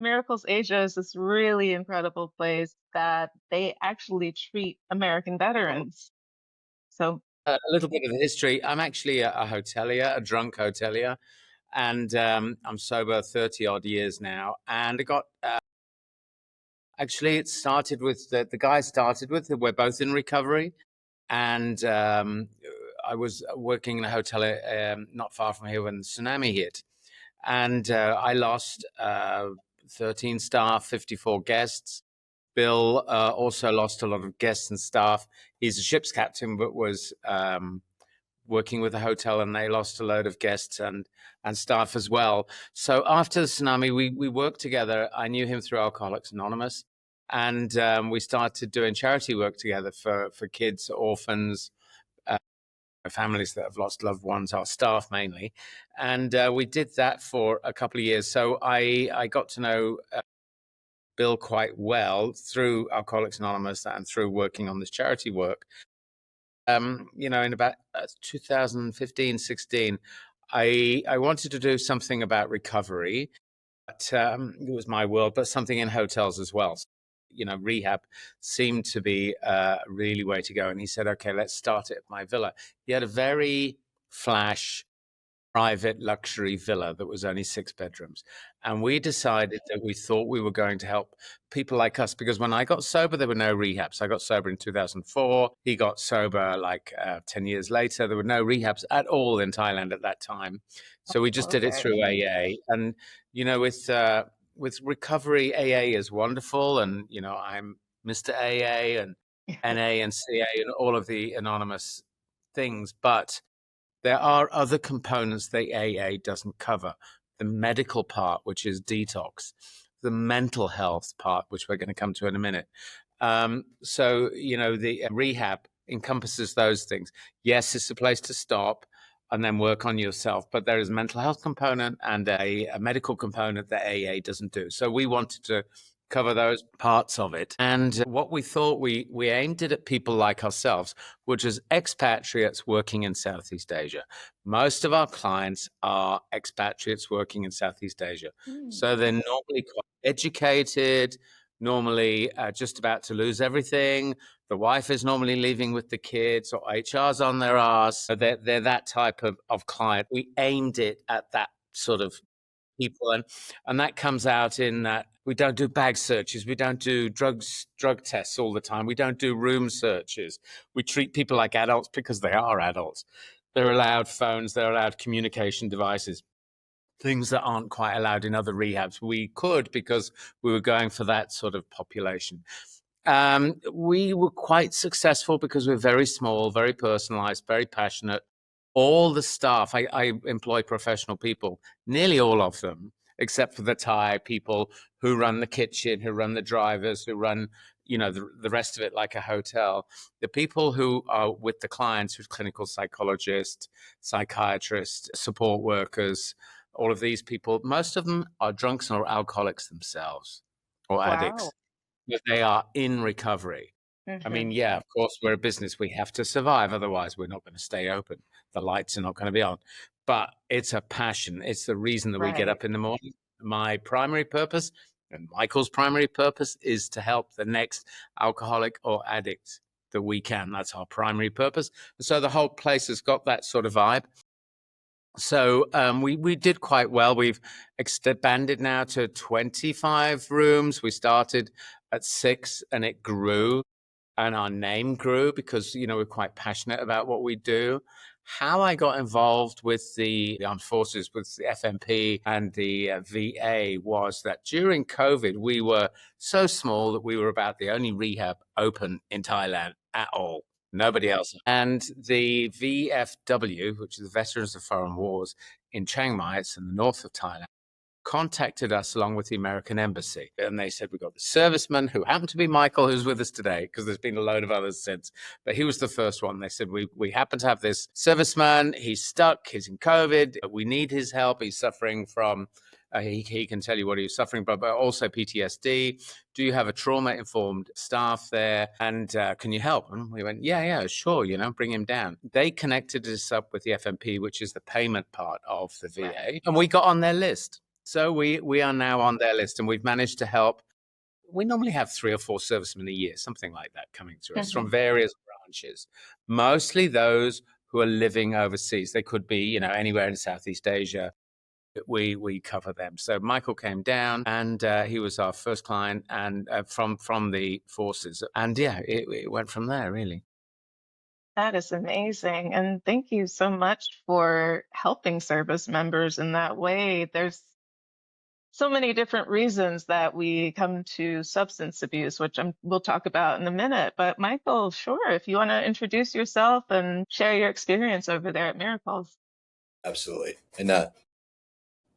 Miracles Asia is this really incredible place that they actually treat American veterans. So, A little bit of the history. I'm actually a hotelier, a drunk hotelier, and I'm sober 30 odd years now. And it got actually, it started with the guy I started with. We're both in recovery, and I was working in a hotel not far from here when the tsunami hit, and I lost 13 staff, 54 guests. Bill also lost a lot of guests and staff. He's a ship's captain, but was working with a hotel, and they lost a load of guests and staff as well. So after the tsunami, we worked together. I knew him through Alcoholics Anonymous, and we started doing charity work together for kids, orphans, uh, families that have lost loved ones, our staff mainly, and we did that for a couple of years. So I got to know Bill quite well through Alcoholics Anonymous and through working on this charity work. In about 2015, 16, I wanted to do something about recovery, but it was my world, but something in hotels as well. Rehab seemed to be a really way to go. And he said, okay, let's start it at my villa. He had a very flash private luxury villa that was only 6 bedrooms. And we decided that we thought we were going to help people like us because when I got sober, there were no rehabs. I got sober in 2004. He got sober like 10 years later. There were no rehabs at all in Thailand at that time. So we just did it okay. through AA. And, with recovery, AA is wonderful. And, I'm Mr. AA and NA and CA and all of the anonymous things. But there are other components that AA doesn't cover. The medical part, which is detox, the mental health part, which we're going to come to in a minute. The rehab encompasses those things. Yes, it's a place to stop and then work on yourself, but there is a mental health component and a medical component that AA doesn't do. So we wanted to cover those parts of it. And what we thought we aimed it at people like ourselves, which is expatriates working in Southeast Asia. Most of our clients are expatriates working in Southeast Asia. Hmm. So they're normally quite educated, normally just about to lose everything. The wife is normally leaving with the kids, or HR's on their ass. So they're that type of client. We aimed it at that sort of people, and that comes out in that we don't do bag searches, we don't do drug tests all the time, we don't do room searches. We treat people like adults because they are adults. They're allowed phones, they're allowed communication devices, things that aren't quite allowed in other rehabs. We could because we were going for that sort of population. We were quite successful because we're very small, very personalized, very passionate. All the staff, I employ professional people, nearly all of them, except for the Thai people who run the kitchen, who run the drivers, who run, the rest of it like a hotel. The people who are with the clients, who's clinical psychologists, psychiatrists, support workers, all of these people, most of them are drunks or alcoholics themselves or Wow. addicts, but they are in recovery. I mean, Hmm. yeah, of course, we're a business. We have to survive. Otherwise, we're not going to stay open. The lights are not going to be on. But it's a passion. It's the reason that we get Right. up in the morning. My primary purpose and Michael's primary purpose is to help the next alcoholic or addict that we can. That's our primary purpose. So the whole place has got that sort of vibe. So we did quite well. We've expanded now to 25 rooms. We started at 6 and it grew, and our name grew because we're quite passionate about what we do. How I got involved with the armed forces, with the FMP and the VA, was that during COVID we were so small that we were about the only rehab open in Thailand at all. Nobody else. And the VFW, which is the Veterans of Foreign Wars in Chiang Mai, it's in the north of Thailand, contacted us along with the American Embassy. And they said, we've got the serviceman who happened to be Michael, who's with us today, because there's been a load of others since. But he was the first one. They said, we happen to have this serviceman. He's stuck. He's in COVID. We need his help. He's suffering from, he can tell you what he's suffering from, but also PTSD. Do you have a trauma-informed staff there? And can you help? And we went, yeah, sure, bring him down. They connected us up with the FMP, which is the payment part of the Right. VA. And we got on their list. So we are now on their list, and we've managed to help. We normally have 3 or 4 servicemen a year, something like that, coming to us from Mhm. various branches, mostly those who are living overseas. They could be, anywhere in Southeast Asia. We cover them. So Michael came down, and he was our first client, and from the forces, and yeah, it went from there really. That is amazing. And thank you so much for helping service members in that way. There's so many different reasons that we come to substance abuse, which we'll talk about in a minute. But Michael, sure, if you want to introduce yourself and share your experience over there at Miracles. Absolutely. And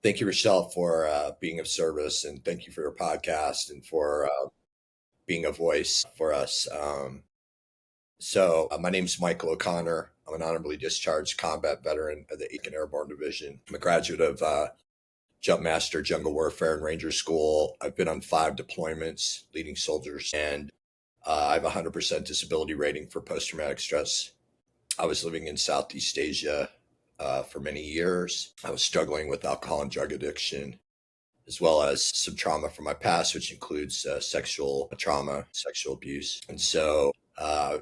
thank you, Rachelle, for being of service, and thank you for your podcast and for being a voice for us. My name is Michael O'Connor. I'm an honorably discharged combat veteran of the 8th Airborne Division. I'm a graduate of Jump Master Jungle Warfare and Ranger School. I've been on 5 deployments leading soldiers, and I have a 100% disability rating for post-traumatic stress. I was living in Southeast Asia for many years. I was struggling with alcohol and drug addiction, as well as some trauma from my past, which includes sexual trauma, sexual abuse. And so I'm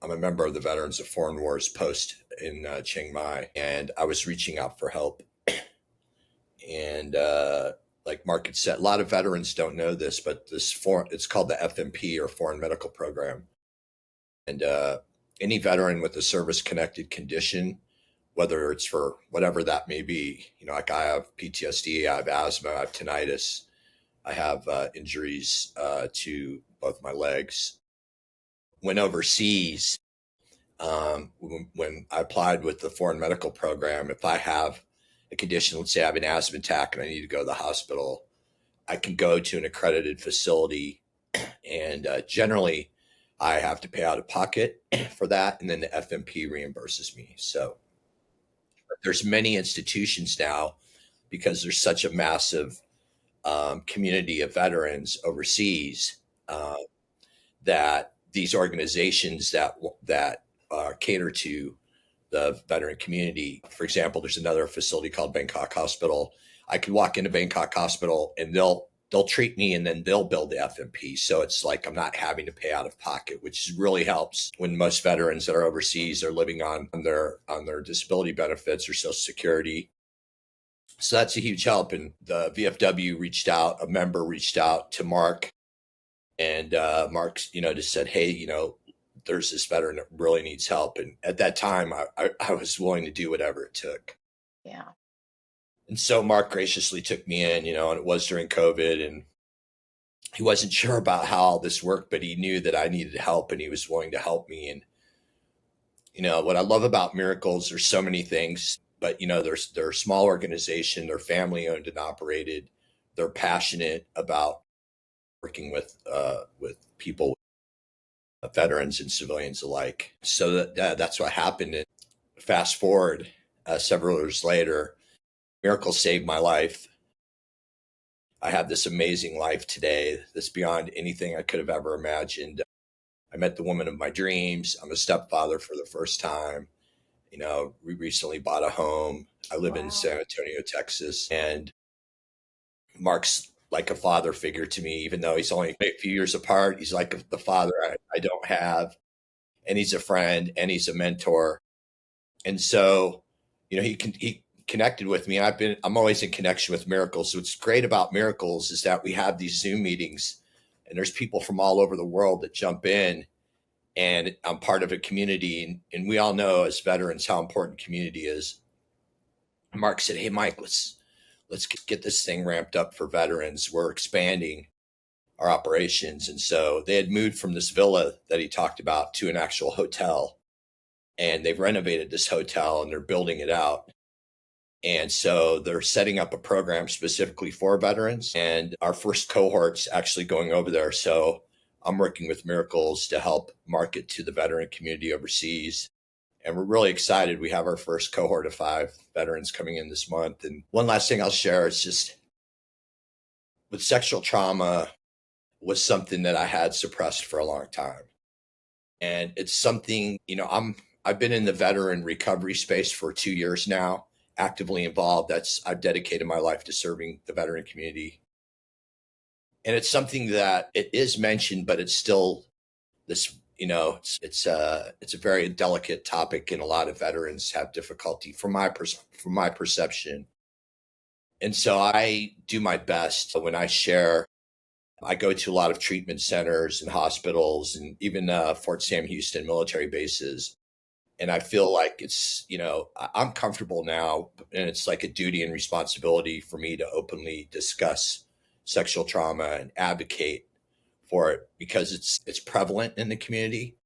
a member of the Veterans of Foreign Wars post in Chiang Mai, and I was reaching out for help. And like Mark had said, a lot of veterans don't know this, but it's called the FMP, or Foreign Medical Program. And any veteran with a service-connected condition, whether it's for whatever that may be, like I have PTSD, I have asthma, I have tinnitus, I have injuries to both my legs. When overseas, when I applied with the Foreign Medical Program, if I have a condition, let's say I have an asthma attack and I need to go to the hospital, I can go to an accredited facility, and generally I have to pay out of pocket for that, and then the FMP reimburses me. So there's many institutions now, because there's such a massive community of veterans overseas, uh, that these organizations that cater to the veteran community. For example, there's another facility called Bangkok Hospital. I could walk into Bangkok Hospital and they'll treat me, and then they'll bill the FMP. So it's like I'm not having to pay out of pocket, which really helps when most veterans that are overseas are living on their disability benefits or Social Security. So that's a huge help. And the VFW a member reached out to Mark, and Mark, just said, hey, there's this veteran that really needs help. And at that time, I was willing to do whatever it took. Yeah. And so Mark graciously took me in, and it was during COVID, and he wasn't sure about how all this worked, but he knew that I needed help, and he was willing to help me. And, what I love about Miracles, there's so many things, but, they're a small organization, they're family owned and operated. They're passionate about working with people, veterans and civilians alike. So that's what happened. And fast forward several years later, Miracles saved my life. I have this amazing life today that's beyond anything I could have ever imagined. I met the woman of my dreams. I'm a stepfather for the first time. We recently bought a home. I live in Wow. San Antonio, Texas, and Mark's like a father figure to me, even though he's only a few years apart. He's like the father I don't have, and he's a friend, and he's a mentor. And so, he connected with me. I'm always in connection with Miracles. So what's great about Miracles is that we have these Zoom meetings, and there's people from all over the world that jump in, and I'm part of a community. And we all know as veterans how important community is. Mark said, hey, Mike, let's get this thing ramped up for veterans. We're expanding our operations. And so they had moved from this villa that he talked about to an actual hotel, and they've renovated this hotel and they're building it out. And so they're setting up a program specifically for veterans, and our first cohort's actually going over there. So I'm working with Miracles to help market to the veteran community overseas. And we're really excited. We have our first cohort of 5 veterans coming in this month. And one last thing I'll share is just with sexual trauma was something that I had suppressed for a long time. And it's something, I've been in the veteran recovery space for 2 years now, actively involved. I've dedicated my life to serving the veteran community. And it's something that it is mentioned, but it's still this, it's a very delicate topic, and a lot of veterans have difficulty from my perception. And so I do my best when I share. I go to a lot of treatment centers and hospitals, and even Fort Sam Houston military bases. And I feel like I'm comfortable now, and it's like a duty and responsibility for me to openly discuss sexual trauma and advocate for it, because it's prevalent in the community.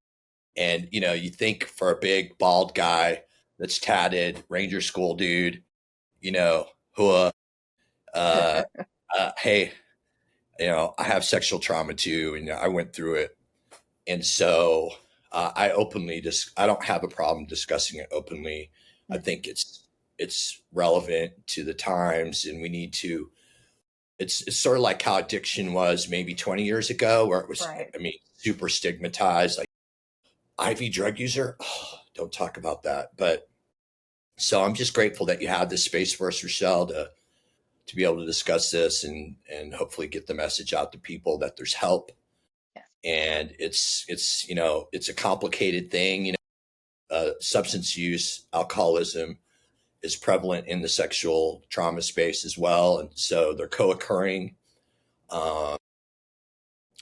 And you think, for a big bald guy that's tatted, Ranger School dude, who hey, I have sexual trauma too, and I went through it. And so I don't have a problem discussing it openly. I think it's relevant to the times, and we need to. It's sort of like how addiction was maybe 20 years ago, where it was, Right. I mean, super stigmatized, like IV drug user. Oh, don't talk about that. But so I'm just grateful that you have this space for us, Rochelle, to be able to discuss this, and hopefully get the message out to people that there's help. Yes. And it's a complicated thing. Substance use, alcoholism is prevalent in the sexual trauma space as well, and so they're co-occurring. Um,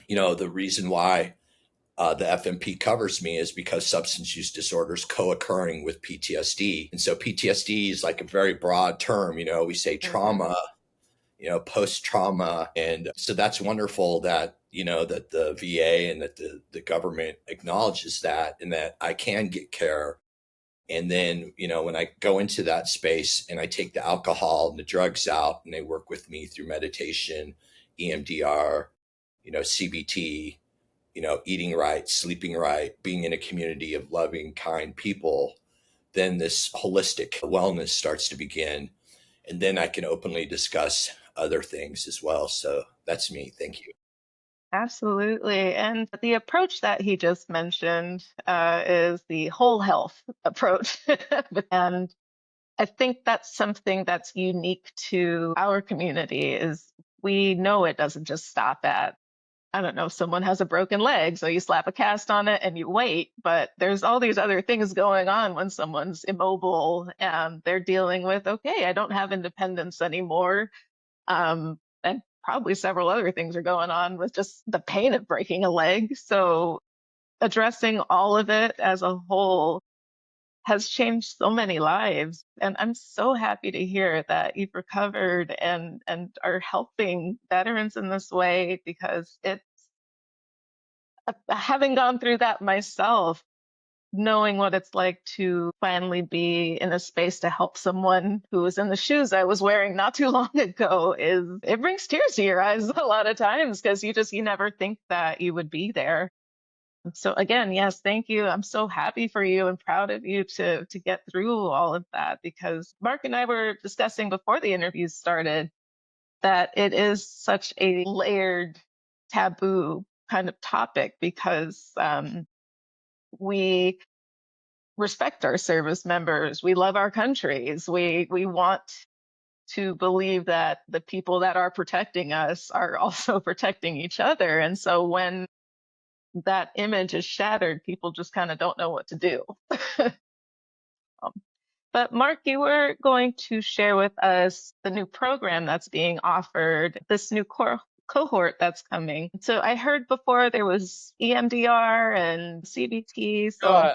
the reason why the FMP covers me is because substance use disorders co-occurring with PTSD, and so PTSD is like a very broad term. We say Mhm. trauma, post trauma. And so that's wonderful that, that the VA and that the government acknowledges that, and that I can get care. And then, when I go into that space and I take the alcohol and the drugs out, and they work with me through meditation, EMDR, CBT, eating right, sleeping right, being in a community of loving, kind people, then this holistic wellness starts to begin. And then I can openly discuss other things as well. So that's me. Thank you. Absolutely. And the approach that he just mentioned is the whole health approach. And I think that's something that's unique to our community is we know it doesn't just stop at, I don't know, someone has a broken leg, so you slap a cast on it and you wait, but there's all these other things going on when someone's immobile and they're dealing with, okay, I don't have independence anymore. And probably several other things are going on with just the pain of breaking a leg. So addressing all of it as a whole has changed so many lives. And I'm so happy to hear that you've recovered and are helping veterans in this way, because it's having gone through that myself, knowing what it's like to finally be in a space to help someone who was in the shoes I was wearing not too long ago, is it brings tears to your eyes a lot of times, because you never think that you would be there. So again, yes, thank you. I'm so happy for you and proud of you to get through all of that, because Mark and I were discussing before the interview started that it is such a layered, taboo kind of topic, because we respect our service members. We love our countries. We want to believe that the people that are protecting us are also protecting each other. And so when that image is shattered, people just kind of don't know what to do. Um, but Mark, you were going to share with us the new program that's being offered, this new cohort that's coming. So I heard before there was EMDR and CBT. No,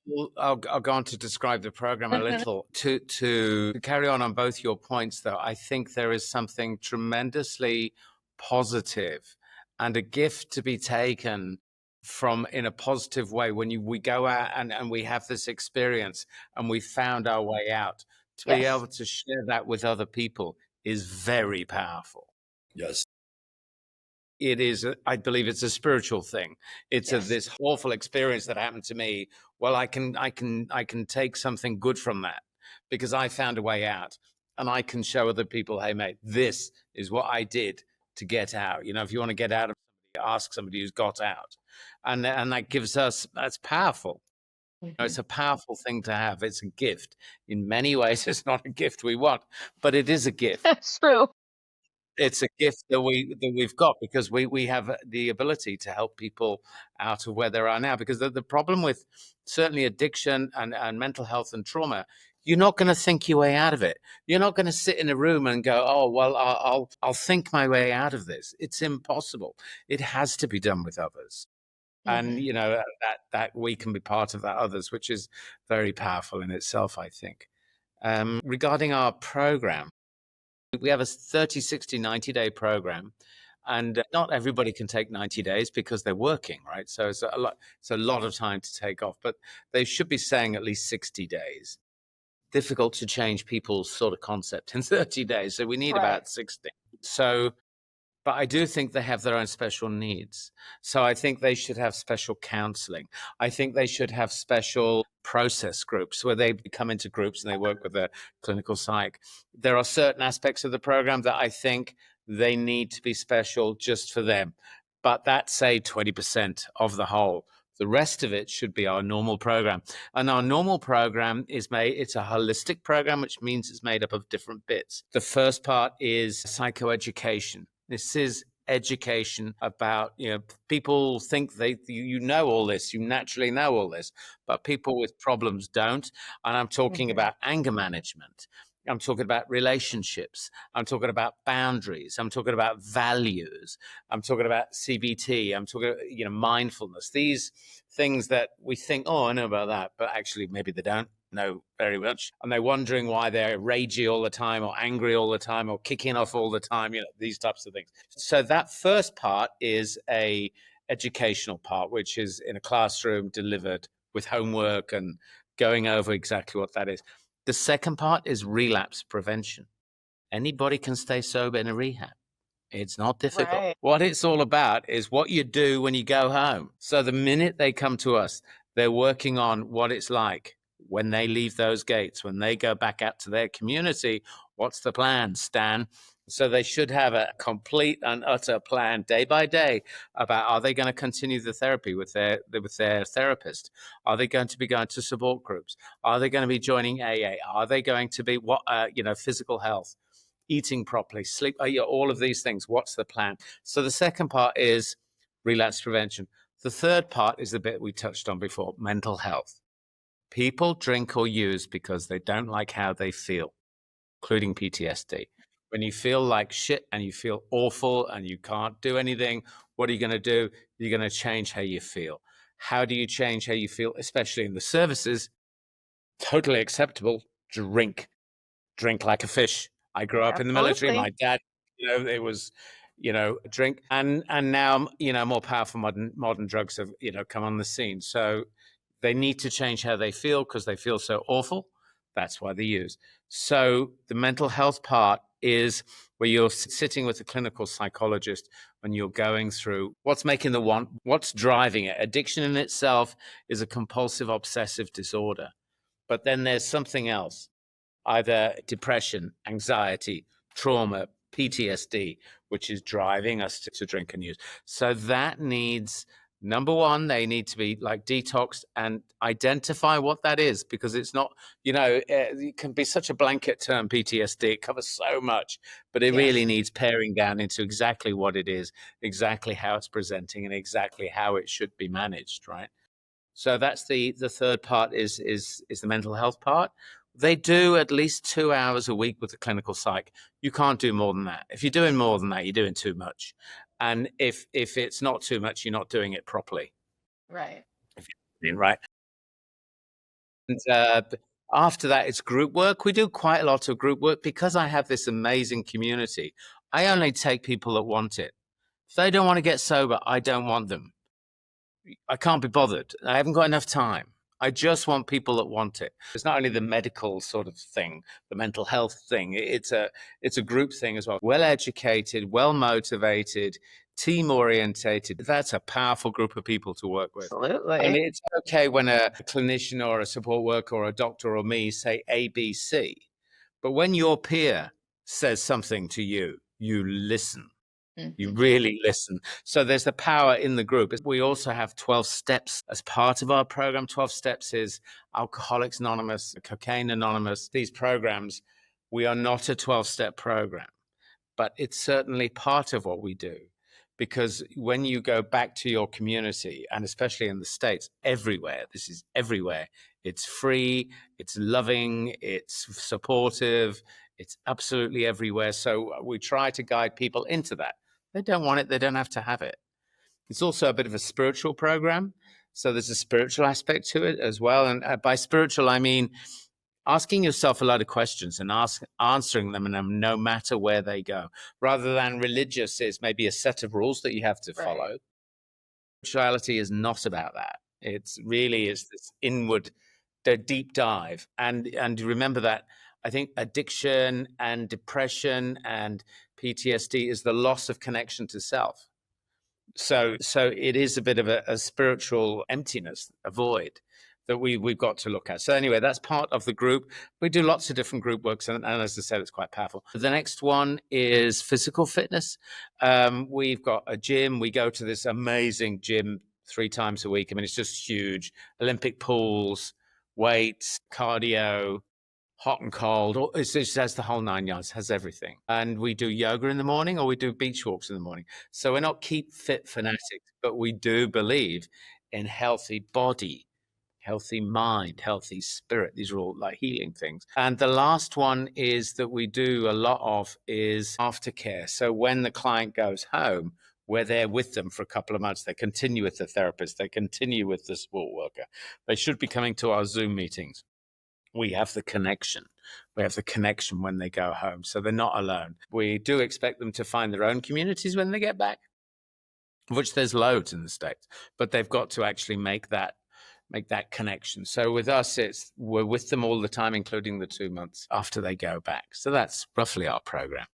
So I'll go on to describe the program a Mhm. little. To carry on both your points, though, I think there is something tremendously positive and a gift to be taken from in a positive way when we go out and we have this experience and we found our way out. To be Yes, able to share that with other people is very powerful. Yes. It is, I believe it's a spiritual thing. It's yes. this awful experience that happened to me. Well, I can take something good from that because I found a way out, and I can show other people, hey, mate, this is what I did to get out. If you want to get out of somebody, ask somebody who's got out, and that gives us, that's powerful. It's a powerful thing to have. It's a gift. In many ways, it's not a gift we want, but it is a gift. That's true. It's a gift that we've got because we have the ability to help people out of where they are now. Because the problem with certainly addiction and mental health and trauma, you're not going to think your way out of it. You're not going to sit in a room and go, "Oh, well, I'll think my way out of this." It's impossible. It has to be done with others, and Hmm. that we can be part of that others, which is very powerful in itself, I think. Regarding our program, we have a 30, 60, 90-day program, and not everybody can take 90 days because they're working, right? So it's a lot of time to take off, but they should be saying at least 60 days. Difficult to change people's sort of concept in 30 days, so we need Right. about 60. So but I do think they have their own special needs. So I think they should have special counseling. I think they should have special process groups where they come into groups and they work with a clinical psych. There are certain aspects of the program that I think they need to be special just for them. But that's, say, 20% of the whole. The rest of it should be our normal program. And our normal program it's a holistic program, which means it's made up of different bits. The first part is psychoeducation. This is education about, people think you know all this, you naturally know all this, but people with problems don't. And I'm talking Hmm. about anger management. I'm talking about relationships. I'm talking about boundaries. I'm talking about values. I'm talking about CBT. I'm talking, mindfulness. These things that we think, oh, I know about that, but actually maybe they don't know very much. And they're wondering why they're ragey all the time or angry all the time or kicking off all the time, these types of things. So that first part is a educational part, which is in a classroom delivered with homework and going over exactly what that is. The second part is relapse prevention. Anybody can stay sober in a rehab. It's not difficult. Right. What it's all about is what you do when you go home. So the minute they come to us, they're working on what it's like when they leave those gates, when they go back out to their community. What's the plan, Stan? So they should have a complete and utter plan day by day about, are they going to continue the therapy with their therapist? Are they going to be going to support groups? Are they going to be joining AA? Are they going to be physical health? Eating properly, sleep, all of these things. What's the plan? So the second part is relapse prevention. The third part is the bit we touched on before, mental health. People drink or use because they don't like how they feel, including PTSD. When you feel like shit and you feel awful and you can't do anything, what are you going to do? You're going to change how you feel. How do you change how you feel, especially in the services? Totally acceptable. Drink like a fish. I grew up in the military. Absolutely. My dad, it was, drink, and now, more powerful modern drugs have, come on the scene. So they need to change how they feel because they feel so awful. That's why they use. So the mental health part is where you're sitting with a clinical psychologist and you're going through what's making the want, what's driving it. Addiction in itself is a compulsive obsessive disorder, but then there's something else, either depression, anxiety, trauma, PTSD, which is driving us to drink and use. So that needs, number one, they need to be like detoxed and identify what that is, because it's not, it can be such a blanket term, PTSD. It covers so much, but it really Yes. needs paring down into exactly what it is, exactly how it's presenting, and exactly how it should be managed, right? So that's the third part is the mental health part. They do at least 2 hours a week with the clinical psych. You can't do more than that. If you're doing more than that, you're doing too much. And if it's not too much, you're not doing it properly. Right. If you're right. And after that, it's group work. We do quite a lot of group work because I have this amazing community. I only take people that want it. If they don't want to get sober, I don't want them. I can't be bothered. I haven't got enough time. I just want people that want it. It's not only the medical sort of thing, the mental health thing. It's a group thing as well. Well educated, well motivated, team orientated. That's a powerful group of people to work with. And Absolutely. it's okay when a clinician or a support worker or a doctor or me say ABC, but when your peer says something to you, you listen. You Mhm. really listen. So there's the power in the group. We also have 12 steps as part of our program. 12 steps is Alcoholics Anonymous, Cocaine Anonymous. These programs, we are not a 12-step program, but it's certainly part of what we do. Because when you go back to your community, and especially in the States, everywhere, this is everywhere, it's free, it's loving, it's supportive, it's absolutely everywhere. So we try to guide people into that. They don't want it, they don't have to have it. It's also a bit of a spiritual program. So there's a spiritual aspect to it as well. And by spiritual, I mean asking yourself a lot of questions and answering them, and no matter where they go, rather than religious is maybe a set of rules that you have to Right. follow. Spirituality is not about that. It's really is this inward, the deep dive, and remember that I think addiction and depression and PTSD is the loss of connection to self. So it is a bit of a spiritual emptiness, a void that we've got to look at. So anyway, that's part of the group. We do lots of different group works, and as I said, it's quite powerful. The next one is physical fitness. We've got a gym. We go to this amazing gym 3 times a week. I mean, it's just huge. Olympic pools, weights, cardio, hot and cold. It just has the whole 9 yards, has everything. And we do yoga in the morning, or we do beach walks in the morning. So we're not keep fit fanatics, but we do believe in healthy body, healthy mind, healthy spirit. These are all like healing things. And the last one is that we do a lot of is aftercare. So when the client goes home, we're there with them for a couple of months. They continue with the therapist. They continue with the support worker. They should be coming to our Zoom meetings. We have the connection. We have the connection when they go home. So they're not alone. We do expect them to find their own communities when they get back, of which there's loads in the States, but they've got to actually make that connection. So with us, we're with them all the time, including the 2 months after they go back. So that's roughly our program.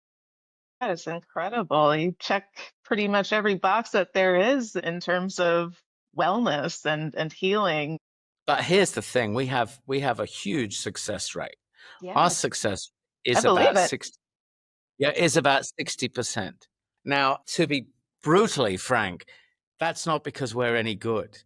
That is incredible. You check pretty much every box that there is in terms of wellness and healing. But here's the thing: we have a huge success rate. Our Yes, success I is believe about it. 60%. Now, to be brutally frank, that's not because we're any good.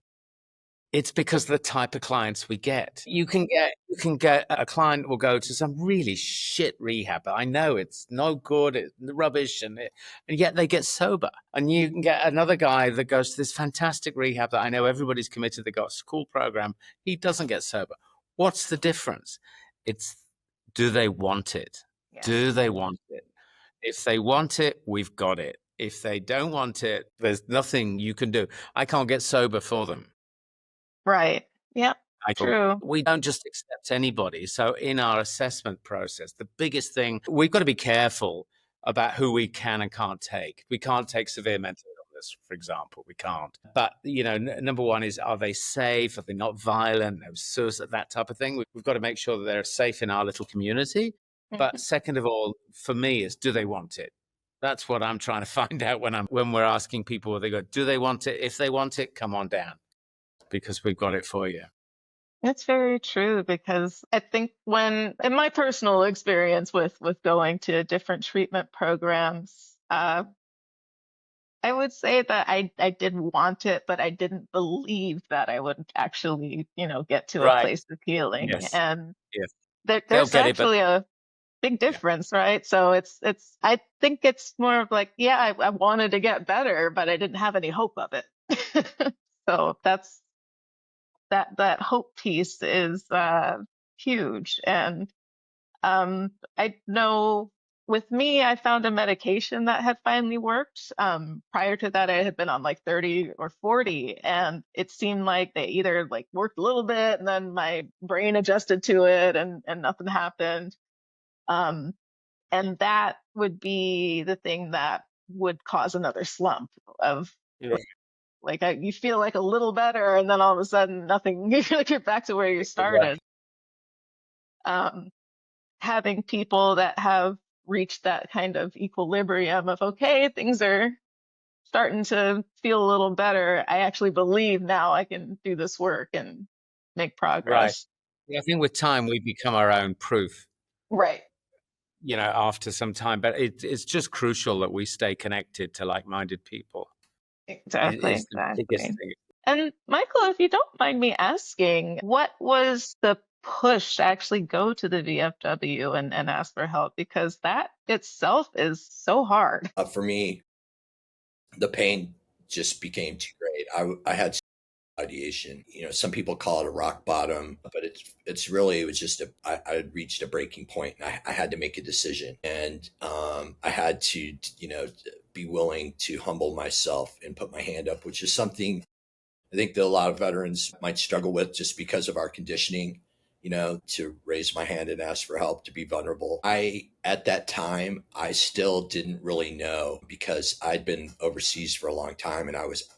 It's because of the type of clients we get. You can get a client will go to some really shit rehab. I know it's no good, it's rubbish, and yet they get sober. And you can get another guy that goes to this fantastic rehab that I know everybody's committed. They got a school program. He doesn't get sober. What's the difference? It's, do they want it? Do Yes. they want it? If they want it, we've got it. If they don't want it, there's nothing you can do. I can't get sober for them. Right. Yep. True. We don't just accept anybody. So in our assessment process, the biggest thing, we've got to be careful about who we can and can't take. We can't take severe mental illness, for example. We can't. But, number one is, are they safe? Are they not violent? No suicide, that type of thing. We've got to make sure that they're safe in our little community. But Mhm. second of all, for me, is, do they want it? That's what I'm trying to find out when we're asking people, they go, do they want it? If they want it, come on down, because we've got it for you. It's very true because I think when, in my personal experience with going to different treatment programs, I would say that I did want it, but I didn't believe that I would actually, get to a Right. place of healing. Yes. And Yes. They'll there's get it, but actually a big yeah. difference, right? So I think it's more of like, yeah, I wanted to get better, but I didn't have any hope of it. So that hope piece is huge. And I know with me, I found a medication that had finally worked. Prior to that, I had been on like 30 or 40, and it seemed like they either like worked a little bit and then my brain adjusted to it and nothing happened. Um, and that would be the thing that would cause another slump of Yeah. like you feel like a little better, and then all of a sudden nothing. You're back to where you Right. started. Um, Having people that have reached that kind of equilibrium of okay, things are starting to feel a little better. I actually believe now I can do this work and make Right. progress. Yeah, I think with time we become our own proof. Right. after some time. But it's just crucial that we stay connected to like-minded people. Exactly, Is the biggest exactly. thing. And Michael, if you don't mind me asking, what was the push to actually go to the VFW and ask for help? Because that itself is so hard. For me, the pain just became too great. I had ideation. Some people call it a rock bottom, but it's really, it was just I had reached a breaking point, and I had to make a decision, and I had to be willing to humble myself and put my hand up, which is something I think that a lot of veterans might struggle with just because of our conditioning, to raise my hand and ask for help, to be vulnerable. At that time, I still didn't really know, because I'd been overseas for a long time, and I was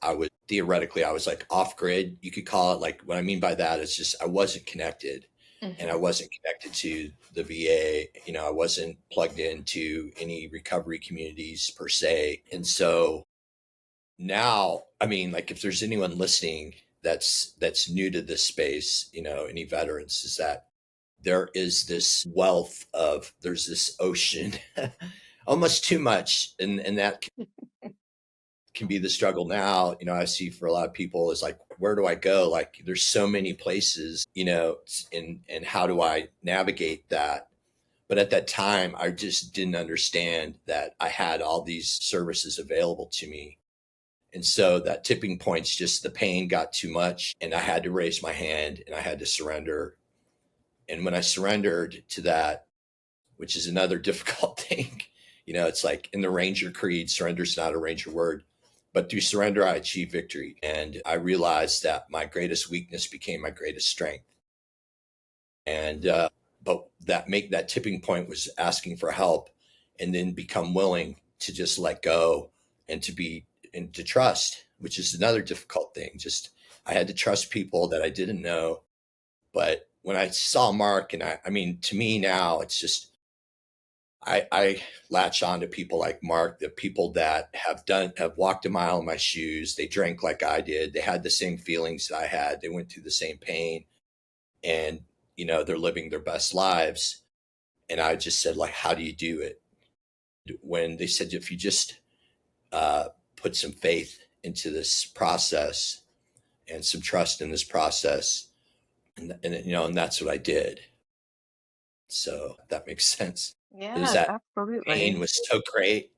theoretically, I was like off grid. You could call it. Like, what I mean by that is just, I wasn't connected, and I wasn't connected to the VA. I wasn't plugged into any recovery communities per se. And so now, I mean, like, if there's anyone listening that's new to this space, any veterans, is that there is this wealth of, there's this ocean, almost too much, and that can be the struggle now. I see for a lot of people is like, where do I go? Like, there's so many places, and how do I navigate that? But at that time, I just didn't understand that I had all these services available to me. And so that tipping point's just, the pain got too much, and I had to raise my hand, and I had to surrender. And when I surrendered to that, which is another difficult thing, it's like in the Ranger Creed, surrender's not a Ranger word, but through surrender, I achieved victory. And I realized that my greatest weakness became my greatest strength. And, but that tipping point was asking for help, and then become willing to just let go, and to trust, which is another difficult thing. Just, I had to trust people that I didn't know. But when I saw Mark, and I mean, to me now, it's just, I latch on to people like Mark, the people that have walked a mile in my shoes. They drank like I did. They had the same feelings that I had. They went through the same pain, and, they're living their best lives. And I just said, like, how do you do it? When they said, if you just put some faith into this process, and some trust in this process, and that's what I did. So that makes sense. Is Yes, that pain absolutely. was so great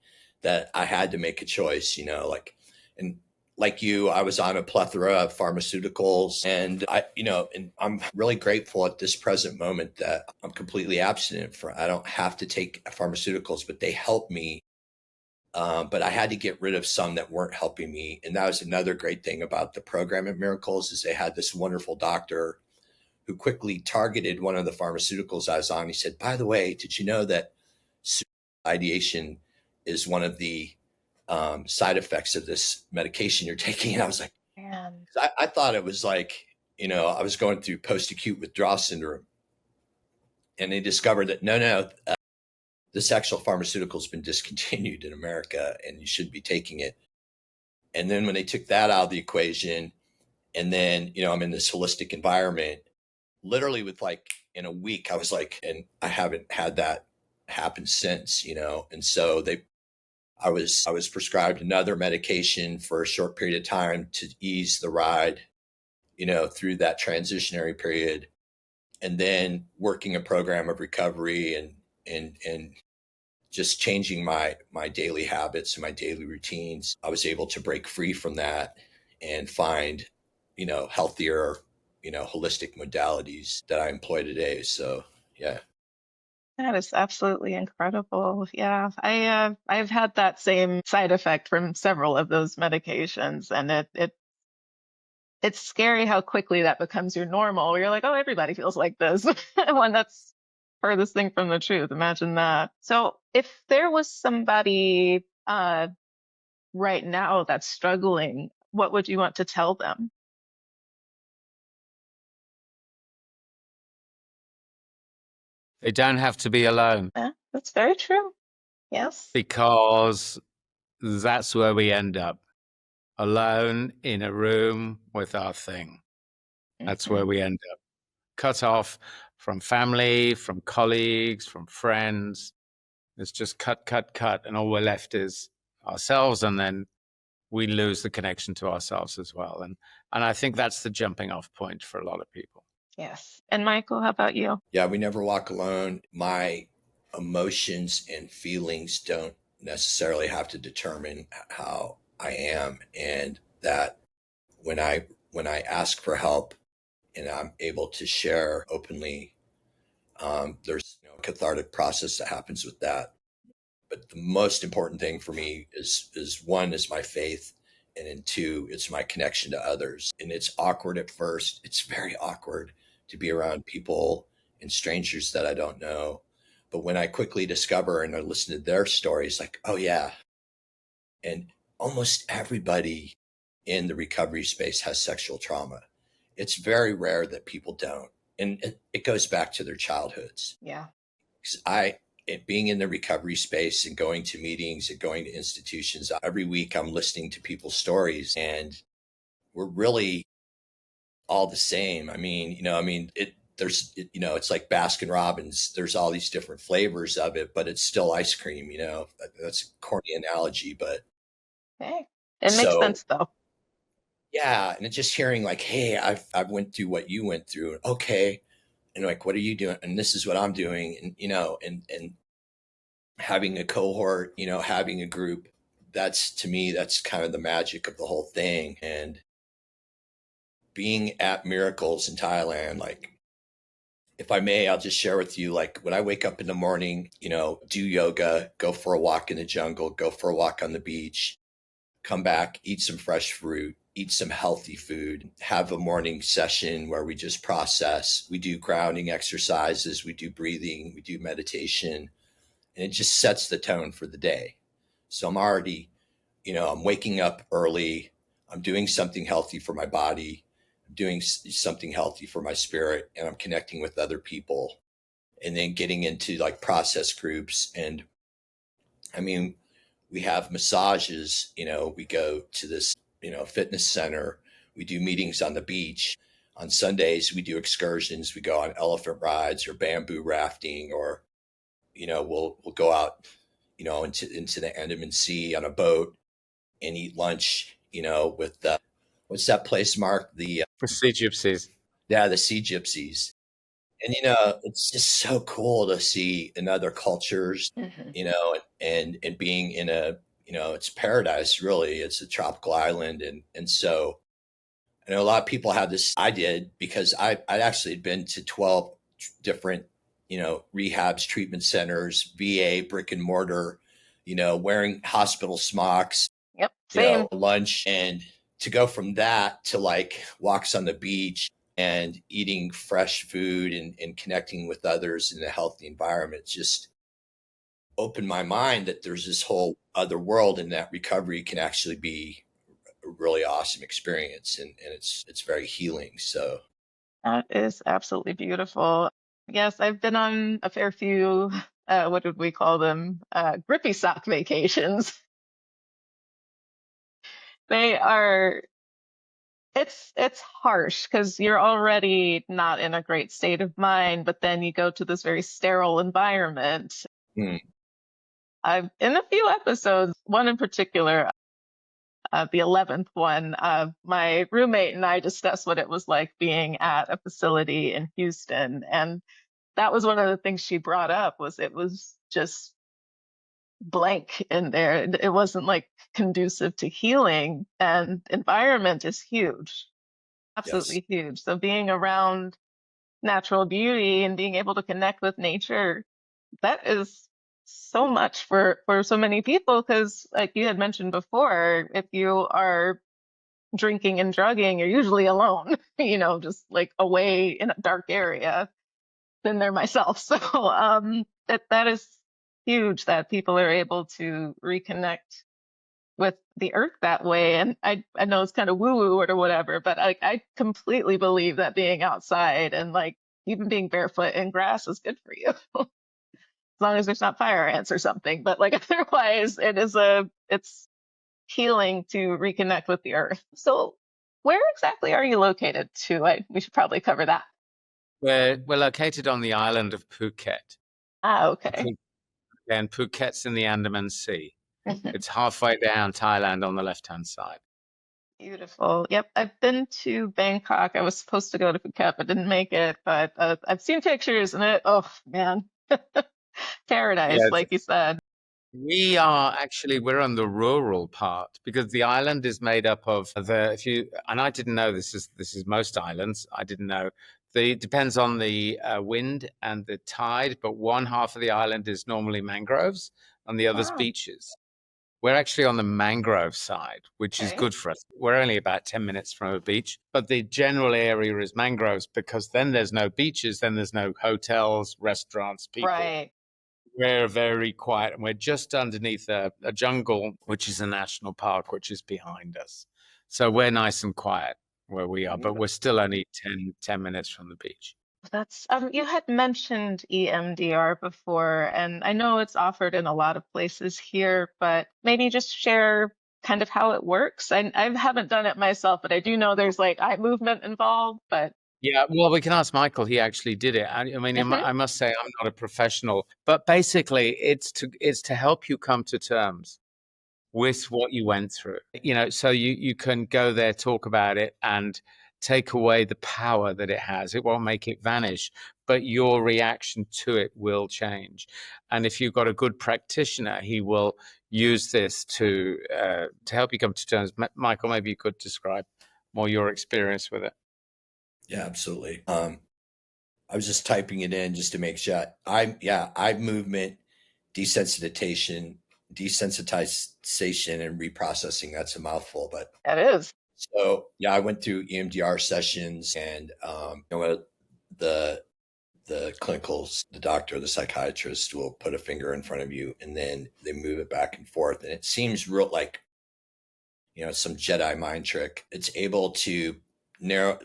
that I had to make a choice, like, and like you, I was on a plethora of pharmaceuticals, and and I'm really grateful at this present moment that I'm completely abstinent I don't have to take pharmaceuticals, but they help me. But I had to get rid of some that weren't helping me. And that was another great thing about the program at Miracles, is they had this wonderful doctor who quickly targeted one of the pharmaceuticals I was on. He said, by the way, did you know that ideation is one of the side effects of this medication you're taking? And I was like, Man. I thought it was like, I was going through post-acute withdrawal syndrome. And they discovered that, no, this actual pharmaceutical has been discontinued in America, and you should be taking it. And then when they took that out of the equation, and then, I'm in this holistic environment, literally with, like, in a week, I was like, and I haven't had that happen since, and so I was prescribed another medication for a short period of time to ease the ride, through that transitionary period, and then working a program of recovery, and just changing my daily habits and my daily routines. I was able to break free from that and find, healthier, holistic modalities that I employ today. So, yeah. That is absolutely incredible. Yeah, I've had that same side effect from several of those medications, and it's scary how quickly that becomes your normal. Where you're like, oh, everybody feels like this. When that's furthest thing from the truth. Imagine that. So, if there was somebody right now that's struggling, what would you want to tell them? They don't have to be alone, Yeah, that's very true. Yes. because that's where we end up, alone in a room with our thing. That's where Hmm. we end up, cut off from family, from colleagues, from friends. It's just cut, cut, cut, and all we're left is ourselves, and then we lose the connection to ourselves as well. And I think that's the jumping off point for a lot of people. Yes. And Michael, how about you? Yeah, we never walk alone. My emotions and feelings don't necessarily have to determine how I am, and that when I ask for help and I'm able to share openly, there's a cathartic process that happens with that. But the most important thing for me is one is my faith, and then two, it's my connection to others. And it's awkward at first. It's very awkward to be around people and strangers that I don't know. But when I quickly discover and I listen to their stories, like, oh yeah, and almost everybody in the recovery space has sexual trauma. It's very rare that people don't. And it goes back to their childhoods. Yeah. Because being in the recovery space and going to meetings and going to institutions, every week I'm listening to people's stories, and we're really all the same. It's like Baskin Robbins. There's all these different flavors of it, but it's still ice cream. That's a corny analogy, but Okay. It makes so sense though. yeah. And it's just hearing like, hey, I've went through what you went through. Okay. And like, what are you doing? And this is what I'm doing. And having a cohort, having a group, that's, to me, that's kind of the magic of the whole thing. And being at Miracles in Thailand, like, if I may, I'll just share with you, like, when I wake up in the morning, do yoga, go for a walk in the jungle, go for a walk on the beach, come back, eat some fresh fruit, eat some healthy food, have a morning session where we just process. We do grounding exercises, we do breathing, we do meditation, and it just sets the tone for the day. So I'm already, I'm waking up early. I'm doing something healthy for my body. I'm doing something healthy for my spirit, and I'm connecting with other people, and then getting into like process groups. And I mean, we have massages, we go to this, fitness center. We do meetings on the beach. On Sundays, we do excursions. We go on elephant rides or bamboo rafting, or, we'll go out, into the Andaman Sea on a boat and eat lunch, with what's that place, Mark? For sea gypsies. The Sea Gypsies. And, it's just so cool to see in other cultures, Mhm. And being in it's paradise, really. It's a tropical island. And so I know a lot of people have this. I did, because I actually had been to 12 different, rehabs, treatment centers, VA, brick and mortar, wearing hospital smocks, Yep. Same. lunch. And to go from that to like walks on the beach and eating fresh food and connecting with others in a healthy environment just opened my mind that there's this whole other world, and that recovery can actually be a really awesome experience, and it's very healing. So That is absolutely beautiful. Yes, I've been on a fair few, what did we call them? Grippy sock vacations. They are, it's harsh because you're already not in a great state of mind, but then you go to this very sterile environment. mm, I've in a few episodes, one in particular, the 11th one, my roommate and I discussed what it was like being at a facility in Houston, and that was one of the things she brought up was it was just blank in there. It wasn't like conducive to healing, and environment is huge, yes, absolutely huge. So being around natural beauty and being able to connect with nature, that is so much for so many people because like you had mentioned before, if you are drinking and drugging, you're usually alone, just like away in a dark area. Been there myself. So that is huge that people are able to reconnect with the earth that way. And I know it's kind of woo woo or whatever, but I completely believe that being outside and like even being barefoot in grass is good for you. As long as there's not fire ants or something. But like otherwise it's healing to reconnect with the earth. So where exactly are you located too? We should probably cover that. We're located on the island of Phuket. Ah, okay. And Phuket's in the Andaman Sea. It's halfway down Thailand on the left-hand side. Beautiful. Yep, I've been to Bangkok. I was supposed to go to Phuket, but didn't make it. But I've seen pictures, and oh man, paradise, Yeah, like you said. we're on the rural part because the island is made up of and I didn't know this is most islands. I didn't know. It depends on the wind and the tide, but one half of the island is normally mangroves and the other's Wow. beaches. We're actually on the mangrove side, which is Okay. good for us. We're only about 10 minutes from a beach, but the general area is mangroves because then there's no beaches, then there's no hotels, restaurants, people. Right. We're very quiet, and we're just underneath a jungle, which is a national park, which is behind us. So we're nice and quiet where we are, but we're still only 10 minutes from the beach. That's you had mentioned EMDR before, and I know it's offered in a lot of places here, but maybe just share kind of how it works. I haven't done it myself, but I do know there's like eye movement involved, but Yeah, well, we can ask Michael. He actually did it. I mean, Mhm. I must say I'm not a professional, but basically it's to help you come to terms with what you went through. So you can go there, talk about it, and take away the power that it has. It won't make it vanish, but your reaction to it will change. And if you've got a good practitioner, he will use this to help you come to terms. Michael, maybe you could describe more your experience with it. Yeah, absolutely. I was just typing it in just to make sure. Eye movement, desensitization, desensitization, and reprocessing. That's a mouthful, but That is. so yeah, I went through EMDR sessions, and the clinicals, the doctor, the psychiatrist will put a finger in front of you, and then they move it back and forth, and it seems real like some Jedi mind trick. It's able to narrow,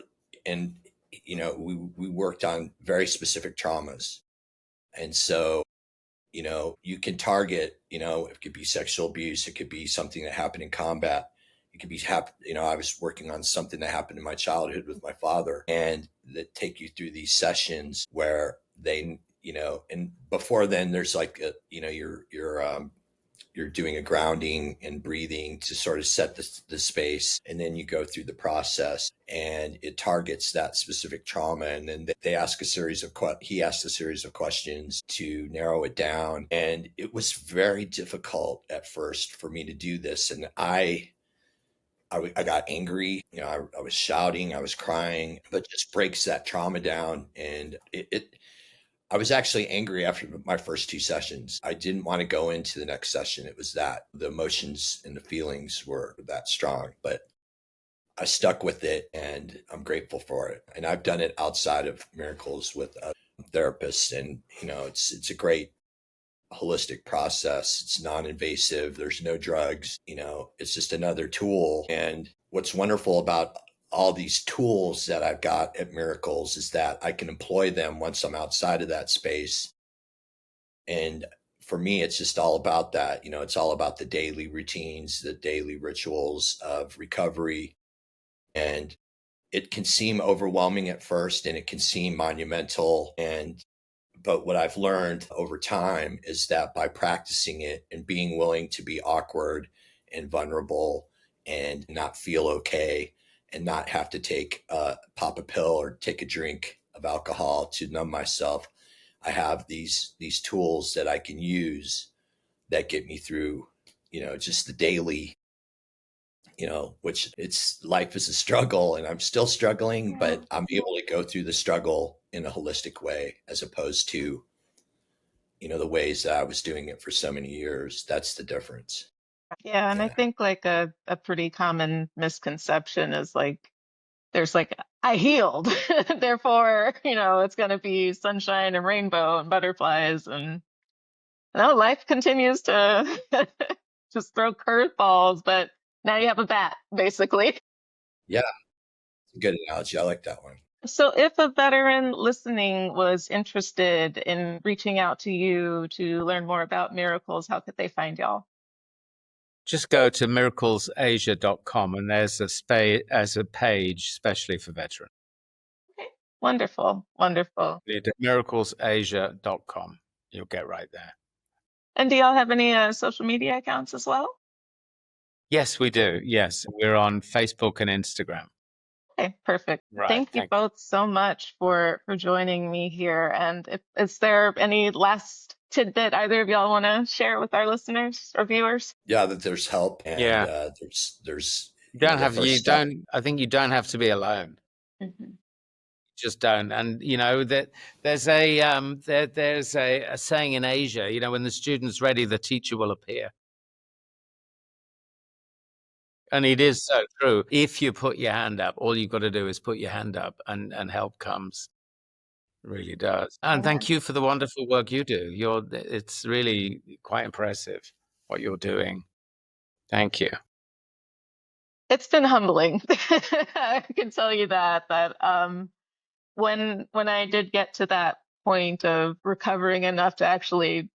and we worked on very specific traumas, and so you can target, it could be sexual abuse, it could be something that happened in combat, it could be I was working on something that happened in my childhood with my father, and that take you through these sessions where they, and before then there's like you're doing a grounding and breathing to sort of set the space, and then you go through the process and it targets that specific trauma, and then they ask a series of he asked a series of questions to narrow it down, and it was very difficult at first for me to do this, and I got angry, I was shouting, I was crying, but just breaks that trauma down, and I was actually angry after my first two sessions. I didn't want to go into the next session. It was that the emotions and the feelings were that strong, but I stuck with it, and I'm grateful for it. And I've done it outside of Miracles with therapists, and it's a great holistic process. It's non-invasive. There's no drugs. It's just another tool. And what's wonderful about all these tools that I've got at Miracles is that I can employ them once I'm outside of that space. And for me, it's just all about that. It's all about the daily routines, the daily rituals of recovery. And it can seem overwhelming at first, and it can seem monumental. But what I've learned over time is that by practicing it and being willing to be awkward and vulnerable and not feel okay and not have to pop a pill or take a drink of alcohol to numb myself, I have these tools that I can use that get me through, just the daily, which it's life is a struggle, and I'm still struggling, Yeah. but I'm able to go through the struggle in a holistic way as opposed to the ways that I was doing it for so many years. That's the difference. Yeah, and I Yeah. think like a pretty common misconception is like there's like I healed, therefore, it's gonna be sunshine and rainbow and butterflies, and no, life continues to just throw curveballs, but now you have a bat, basically. Yeah. It's a good analogy. I like that one. So if a veteran listening was interested in reaching out to you to learn more about miracles, how could they find y'all? Just go to miraclesasia.com and there's a page especially for veterans. Okay. Wonderful, wonderful. Miraclesasia.com. You'll get right there. And do y'all have any social media accounts as well? Yes, we do. Yes, we're on Facebook and Instagram. Okay, perfect. Right. Thank you Thank you. both so much for joining me here. And is there any last tidbit either of y'all want to share with our listeners or viewers? Yeah, that there's help, and Yeah. there's the You first step. I think you don't have to be alone. Mhm. Just don't. And that there's there's a saying in Asia, when the student's ready, the teacher will appear. And it is so true. If you put your hand up, all you've got to do is put your hand up, and help comes. It really does. And Yeah. thank you for the wonderful work you do. It's really quite impressive what you're doing. Thank you. It's been humbling. I can tell you that when I did get to that point of recovering enough to actually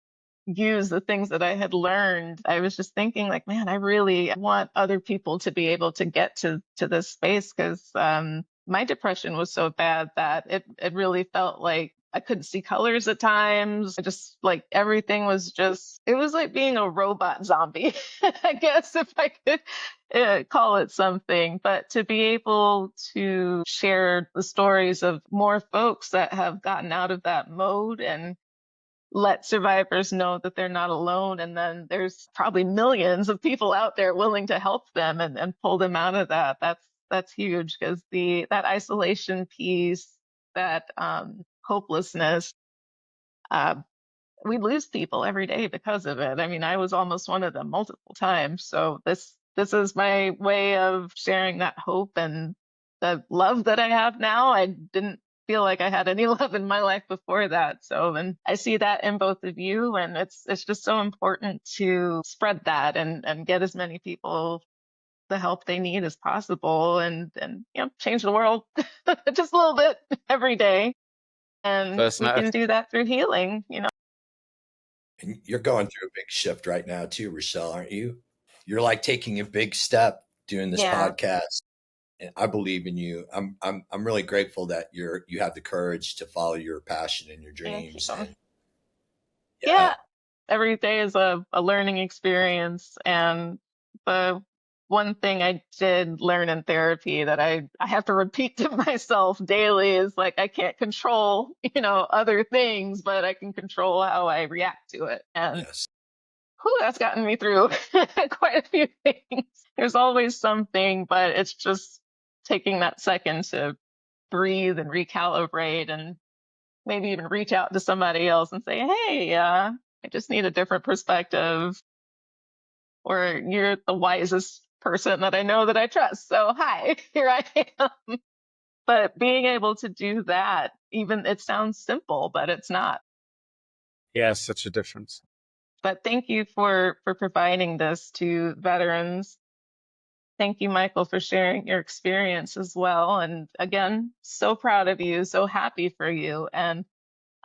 use the things that I had learned, I was just thinking like, man, I really want other people to be able to get to this space because my depression was so bad that it really felt like I couldn't see colors at times. I just like everything was just it was like being a robot zombie, I guess if I could call it something. But to be able to share the stories of more folks that have gotten out of that mode and let survivors know that they're not alone. And then there's probably millions of people out there willing to help them and pull them out of that. That's huge because that isolation piece, that hopelessness, uh, we lose people every day because of it. I mean, I was almost one of them multiple times. So this is my way of sharing that hope and the love that I have now. I didn't feel like I had any love in my life before that. So, and I see that in both of you, and it's just so important to spread that and get as many people the help they need as possible and change the world just a little bit every day. And First we note. can do that through healing, And you're going through a big shift right now too, Rachelle, aren't you? You're like taking a big step doing this Yeah. podcast. And I believe in you. I'm really grateful that you have the courage to follow your passion and your Thank you. dreams. And yeah, Yeah, every day is a learning experience. And the one thing I did learn in therapy that I have to repeat to myself daily is like I can't control, other things, but I can control how I react to it. And yes. that's gotten me through quite a few things. There's always something, but it's just taking that second to breathe and recalibrate and maybe even reach out to somebody else and say, hey, I just need a different perspective, or you're the wisest person that I know that I trust. So, hi, here I am. But being able to do that, even it sounds simple, but it's not. Yeah, such a difference. But thank you for providing this to veterans. Thank you, Michael, for sharing your experience as well. And again, so proud of you, so happy for you. And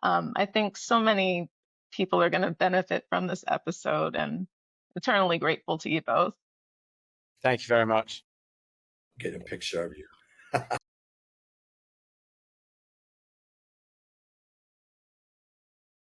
I think so many people are going to benefit from this episode and eternally grateful to you both. Thank you very much. Get a picture of you.